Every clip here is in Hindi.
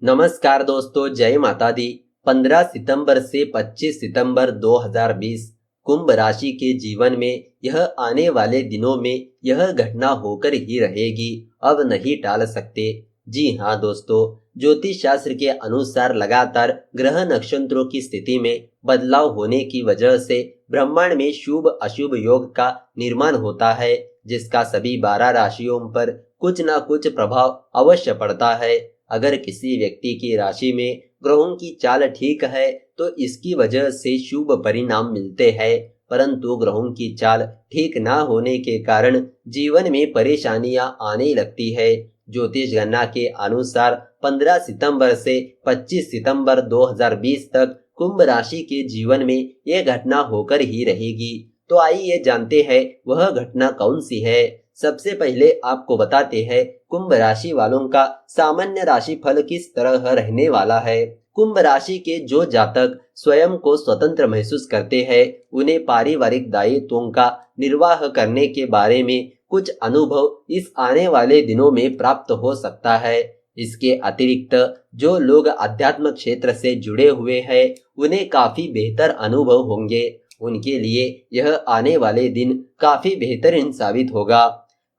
नमस्कार दोस्तों, जय माता दी। 15 सितंबर से 25 सितंबर 2020 कुंभ राशि के जीवन में यह आने वाले दिनों में यह घटना होकर ही रहेगी, अब नहीं टाल सकते। जी हाँ दोस्तों, ज्योतिष शास्त्र के अनुसार लगातार ग्रह नक्षत्रों की स्थिति में बदलाव होने की वजह से ब्रह्मांड में शुभ अशुभ योग का निर्माण होता है, जिसका सभी 12 राशियों पर कुछ न कुछ प्रभाव अवश्य पड़ता है। अगर किसी व्यक्ति की राशि में ग्रहों की चाल ठीक है तो इसकी वजह से शुभ परिणाम मिलते हैं, परंतु ग्रहों की चाल ठीक ना होने के कारण जीवन में परेशानियां आने लगती है। ज्योतिष गणना के अनुसार 15 सितंबर से 25 सितंबर 2020 तक कुंभ राशि के जीवन में यह घटना होकर ही रहेगी। तो आइए जानते हैं वह घटना कौन सी है। सबसे पहले आपको बताते हैं कुंभ राशि वालों का सामान्य राशि फल किस तरह रहने वाला है। कुंभ राशि के जो जातक स्वयं को स्वतंत्र महसूस करते हैं, उन्हें पारिवारिक दायित्वों का निर्वाह करने के बारे में कुछ अनुभव इस आने वाले दिनों में प्राप्त हो सकता है। इसके अतिरिक्त जो लोग आध्यात्मिक क्षेत्र से जुड़े हुए हैं, उन्हें काफी बेहतर अनुभव होंगे। उनके लिए यह आने वाले दिन काफी बेहतरीन साबित होगा।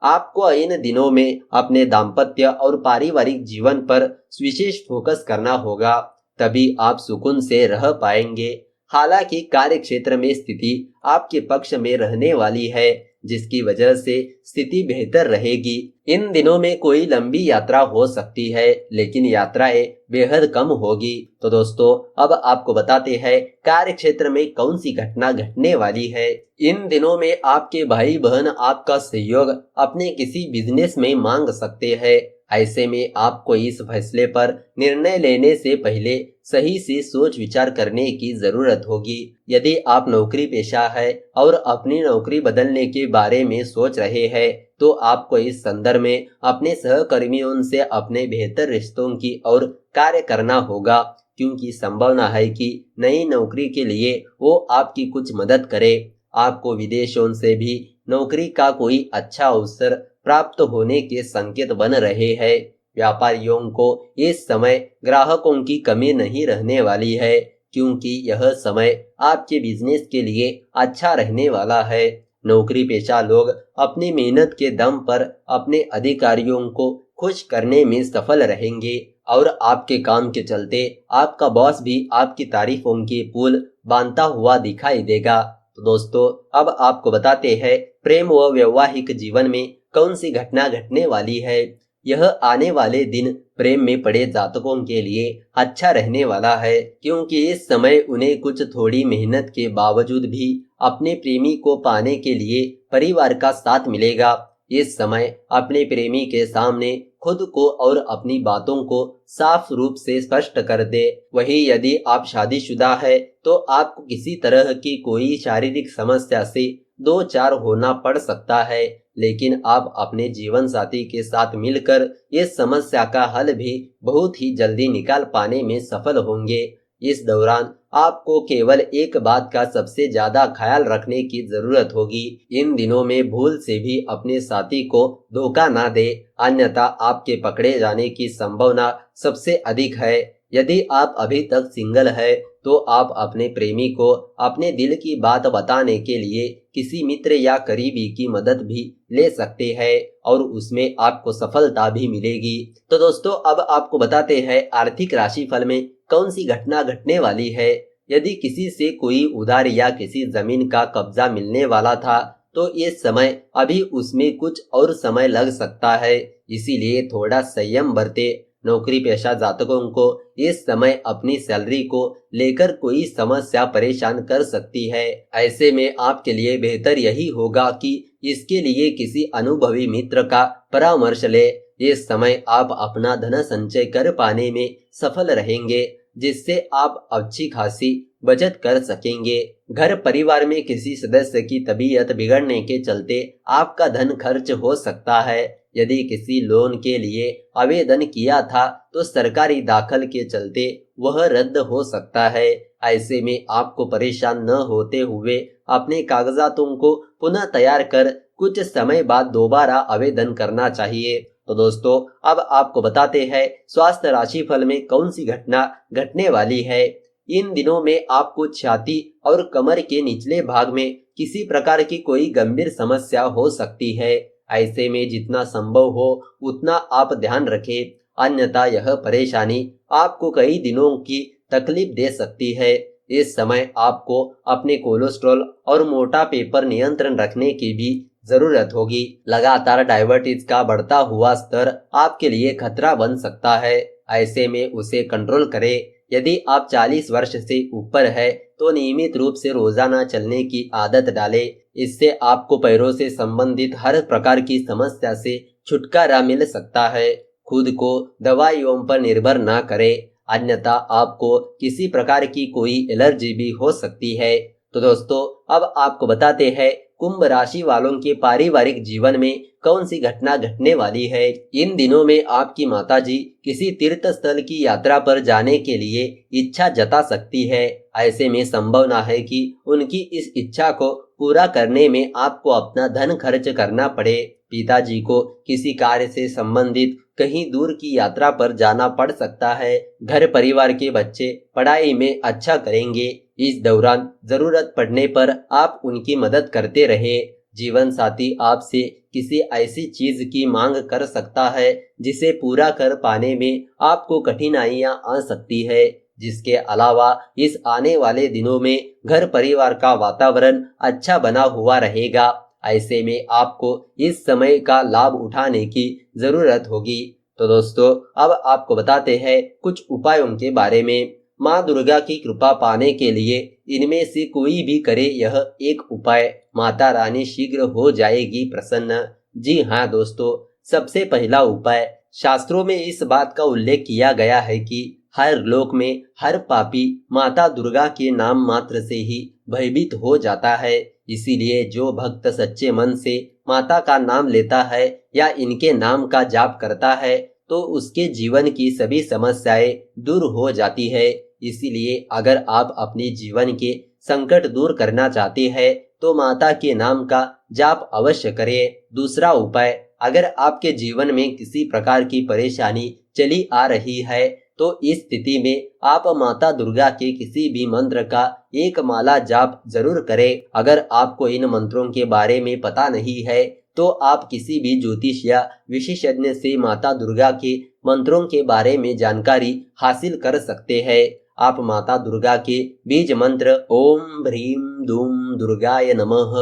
आपको इन दिनों में अपने दाम्पत्य और पारिवारिक जीवन पर विशेष फोकस करना होगा, तभी आप सुकून से रह पाएंगे। हालांकि कार्य क्षेत्र में स्थिति आपके पक्ष में रहने वाली है, जिसकी वजह से स्थिति बेहतर रहेगी। इन दिनों में कोई लंबी यात्रा हो सकती है, लेकिन यात्राएं बेहद कम होगी। तो दोस्तों, अब आपको बताते हैं कार्य क्षेत्र में कौन सी घटना घटने वाली है। इन दिनों में आपके भाई बहन आपका सहयोग अपने किसी बिजनेस में मांग सकते हैं। ऐसे में आपको इस फैसले पर निर्णय लेने से पहले सही से सोच विचार करने की जरूरत होगी। यदि आप नौकरी पेशा है और अपनी नौकरी बदलने के बारे में सोच रहे हैं, तो आपको इस संदर्भ में अपने सहकर्मियों से अपने बेहतर रिश्तों की ओर कार्य करना होगा, क्योंकि संभावना है कि नई नौकरी के लिए वो आपकी कुछ मदद करे। आपको विदेशों से भी नौकरी का कोई अच्छा अवसर प्राप्त होने के संकेत बन रहे हैं। व्यापारियों को इस समय ग्राहकों की कमी नहीं रहने वाली है, क्योंकि यह समय आपके बिजनेस के लिए अच्छा रहने वाला है। नौकरी पेशा लोग अपनी मेहनत के दम पर अपने अधिकारियों को खुश करने में सफल रहेंगे और आपके काम के चलते आपका बॉस भी आपकी तारीफों के पुल बांधता हुआ दिखाई देगा। तो दोस्तों, अब आपको बताते हैं प्रेम व वैवाहिक जीवन में कौन सी घटना घटने वाली है। यह आने वाले दिन प्रेम में पड़े जातकों के लिए अच्छा रहने वाला है, क्योंकि इस समय उन्हें कुछ थोड़ी मेहनत के बावजूद भी अपने प्रेमी को पाने के लिए परिवार का साथ मिलेगा। इस समय अपने प्रेमी के सामने खुद को और अपनी बातों को साफ रूप से स्पष्ट कर दे। वहीं यदि आप शादीशुदा है तो आपको किसी तरह की कोई शारीरिक समस्या से दो चार होना पड़ सकता है, लेकिन आप अपने जीवन साथी के साथ मिलकर इस समस्या का हल भी बहुत ही जल्दी निकाल पाने में सफल होंगे। इस दौरान आपको केवल एक बात का सबसे ज्यादा ख्याल रखने की जरूरत होगी। इन दिनों में भूल से भी अपने साथी को धोखा ना दे, अन्यथा आपके पकड़े जाने की संभावना सबसे अधिक है। यदि आप अभी तक सिंगल है तो आप अपने प्रेमी को अपने दिल की बात बताने के लिए किसी मित्र या करीबी की मदद भी ले सकते हैं और उसमें आपको सफलता भी मिलेगी। तो दोस्तों, अब आपको बताते हैं आर्थिक राशिफल में कौन सी घटना घटने वाली है। यदि किसी से कोई उधार या किसी जमीन का कब्जा मिलने वाला था, तो इस समय अभी उसमें कुछ और समय लग सकता है, इसीलिए थोड़ा संयम बरते। नौकरी पेशा जातकों को इस समय अपनी सैलरी को लेकर कोई समस्या परेशान कर सकती है। ऐसे में आपके लिए बेहतर यही होगा कि इसके लिए किसी अनुभवी मित्र का परामर्श ले। इस समय आप अपना धन संचय कर पाने में सफल रहेंगे, जिससे आप अच्छी खासी बचत कर सकेंगे। घर परिवार में किसी सदस्य की तबीयत बिगड़ने के चलते आपका धन खर्च हो सकता है। यदि किसी लोन के लिए आवेदन किया था तो सरकारी दाखिल के चलते वह रद्द हो सकता है। ऐसे में आपको परेशान न होते हुए अपने कागजातों को पुनः तैयार कर कुछ समय बाद दोबारा आवेदन करना चाहिए। तो दोस्तों अब आपको बताते हैं स्वास्थ्य राशिफल में कौन सी घटना घटने वाली है। इन दिनों में आपको छाती और कमर के निचले भाग में किसी प्रकार की कोई गंभीर समस्या हो सकती है। ऐसे में जितना संभव हो उतना आप ध्यान रखें, अन्यथा यह परेशानी आपको कई दिनों की तकलीफ दे सकती है। इस समय आपको अपने कोलेस्ट्रॉल और मोटापे पर नियंत्रण रखने की भी जरूरत होगी। लगातार डायबिटीज का बढ़ता हुआ स्तर आपके लिए खतरा बन सकता है, ऐसे में उसे कंट्रोल करें। यदि आप 40 वर्ष से ऊपर है तो नियमित रूप से रोजाना चलने की आदत डालें। इससे आपको पैरों से संबंधित हर प्रकार की समस्या से छुटकारा मिल सकता है। खुद को दवाइयों पर निर्भर ना करें, अन्यथा आपको किसी प्रकार की कोई एलर्जी भी हो सकती है। तो दोस्तों अब आपको बताते हैं कुंभ राशि वालों के पारिवारिक जीवन में कौन सी घटना घटने वाली है। इन दिनों में आपकी माताजी किसी तीर्थ स्थल की यात्रा पर जाने के लिए इच्छा जता सकती है। ऐसे में संभावना है कि उनकी इस इच्छा को पूरा करने में आपको अपना धन खर्च करना पड़े। पिताजी को किसी कार्य से संबंधित कहीं दूर की यात्रा पर जाना पड़ सकता है। घर परिवार के बच्चे पढ़ाई में अच्छा करेंगे। इस दौरान जरूरत पड़ने पर आप उनकी मदद करते रहे। जीवन साथी आपसे किसी ऐसी चीज की मांग कर सकता है जिसे पूरा कर पाने में आपको कठिनाइयां आ सकती है। जिसके अलावा इस आने वाले दिनों में घर परिवार का वातावरण अच्छा बना हुआ रहेगा। ऐसे में आपको इस समय का लाभ उठाने की जरूरत होगी। तो दोस्तों अब आपको बताते हैं कुछ उपायों के बारे में। माँ दुर्गा की कृपा पाने के लिए इनमें से कोई भी करे यह एक उपाय, माता रानी शीघ्र हो जाएगी प्रसन्न। जी हाँ दोस्तों, सबसे पहला उपाय, शास्त्रों में इस बात का उल्लेख किया गया है कि हर लोक में हर पापी माता दुर्गा के नाम मात्र से ही भयभीत हो जाता है। इसीलिए जो भक्त सच्चे मन से माता का नाम लेता है या इनके नाम का जाप करता है तो उसके जीवन की सभी समस्याएं दूर हो जाती है। इसीलिए अगर आप अपने जीवन के संकट दूर करना चाहते हैं तो माता के नाम का जाप अवश्य करें। दूसरा उपाय, अगर आपके जीवन में किसी प्रकार की परेशानी चली आ रही है तो इस स्थिति में आप माता दुर्गा के किसी भी मंत्र का एक माला जाप जरूर करें। अगर आपको इन मंत्रों के बारे में पता नहीं है तो आप किसी भी ज्योतिष या विशेषज्ञ से माता दुर्गा के मंत्रों के बारे में जानकारी हासिल कर सकते हैं। आप माता दुर्गा के बीज मंत्र ओम ह्रीम धूम दुर्गाय नमः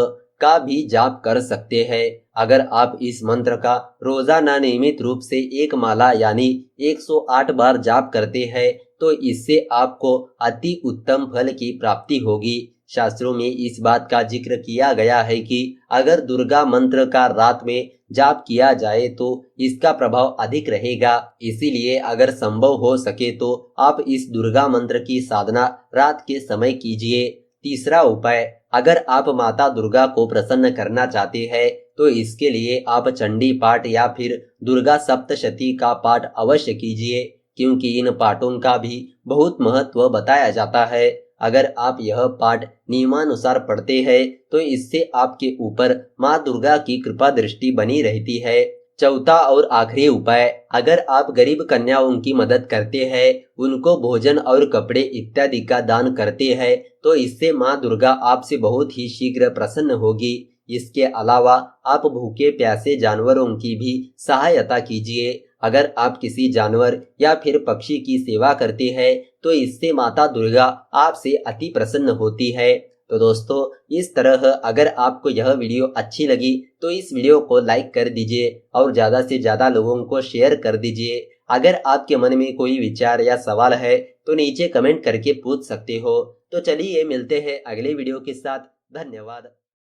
का भी जाप कर सकते हैं। अगर आप इस मंत्र का रोजाना नियमित रूप से एक माला यानी 108 बार जाप करते हैं तो इससे आपको अति उत्तम फल की प्राप्ति होगी। शास्त्रों में इस बात का जिक्र किया गया है कि अगर दुर्गा मंत्र का रात में जाप किया जाए तो इसका प्रभाव अधिक रहेगा। इसीलिए अगर संभव हो सके तो आप इस दुर्गा मंत्र की साधना रात के समय कीजिए। तीसरा उपाय, अगर आप माता दुर्गा को प्रसन्न करना चाहते हैं तो इसके लिए आप चंडी पाठ या फिर दुर्गा सप्तशती का पाठ अवश्य कीजिए, क्योंकि इन पाठों का भी बहुत महत्व बताया जाता है। अगर आप यह पाठ नियमानुसार पढ़ते हैं तो इससे आपके ऊपर माँ दुर्गा की कृपा दृष्टि बनी रहती है। चौथा और आखिरी उपाय, अगर आप गरीब कन्याओं की मदद करते हैं, उनको भोजन और कपड़े इत्यादि का दान करते हैं तो इससे माँ दुर्गा आपसे बहुत ही शीघ्र प्रसन्न होगी। इसके अलावा आप भूखे प्यासे जानवरों की भी सहायता कीजिए। अगर आप किसी जानवर या फिर पक्षी की सेवा करते हैं तो इससे माता दुर्गा आपसे अति प्रसन्न होती है। तो दोस्तों इस तरह अगर आपको यह वीडियो अच्छी लगी तो इस वीडियो को लाइक कर दीजिए और ज़्यादा से ज़्यादा लोगों को शेयर कर दीजिए। अगर आपके मन में कोई विचार या सवाल है तो नीचे कमेंट करके पूछ सकते हो। तो चलिए मिलते हैं अगले वीडियो के साथ। धन्यवाद।